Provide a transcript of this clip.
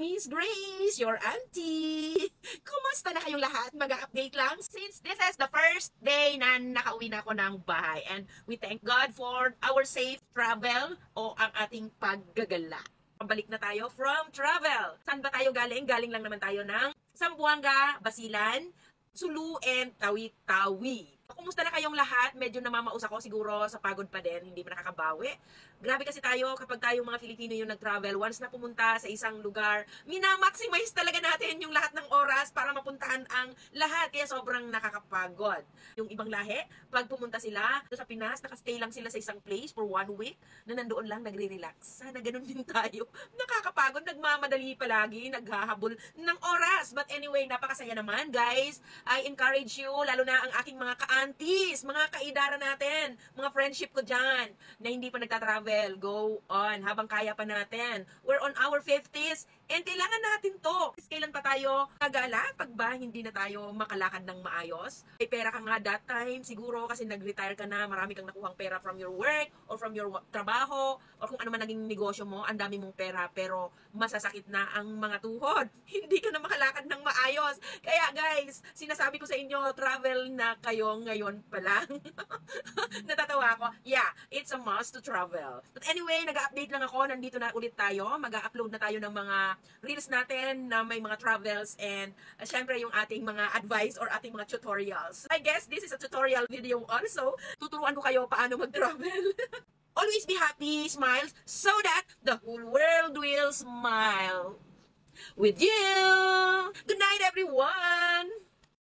Miss Grace, your auntie. Kumusta na kayong lahat? Mag-update lang since this is the first day na nakauwi na ako ng bahay. And we thank God for our safe travel o ang ating paggagala. Pabalik na tayo from travel. Saan ba tayo galing? Galing lang naman tayo ng Zamboanga, Basilan, Sulu, and Tawi-Tawi. Kumusta na kayong lahat? Medyo namamaus ako siguro sa pagod pa din, hindi pa nakakabawi. Grabe kasi tayo kapag tayong mga Filipino yung nag-travel, once na pumunta sa isang lugar, minamaximize talaga natin yung lahat ng oras para mapuntahan ang lahat. Kaya sobrang nakakapagod. Yung ibang lahi, pag pumunta sila sa Pinas, nakastay lang sila sa isang place for 1 week, na nandoon lang nagre-relax. Sana ganun din tayo. Nakakapagod, nagmamadali palagi, naghahabol ng oras. But anyway, napakasaya naman guys. I encourage you, lalo na ang aking mga ka-aunties, mga kaidara natin, mga friendship ko dyan, na hindi pa nagtatravel, go on, habang kaya pa natin. We're on our 50s, and kailangan natin to. Kailan pa tayo kagala pag ba hindi na tayo makalakad ng maayos? May pera ka nga that time, siguro kasi nag-retire ka na, marami kang nakuhang pera from your work, or from your trabaho, or kung ano man naging negosyo mo, ang dami mong pera, pero masasakit na ang mga tuhod. Hindi ka na makalakad ng maayos. Kaya guys, sinasabi ko sa inyo, travel na kayo ngayon pa lang. Natatawa ako. Yeah, it's a must to travel. But anyway, nag-update lang ako. Nandito na ulit tayo. Mag-upload na tayo ng mga reels natin na may mga travels and syempre yung ating mga advice or ating mga tutorials. I guess this is a tutorial video also. Tuturuan ko kayo paano mag-travel. Always be happy, smile, so that the whole world will smile with you. Good night, everyone!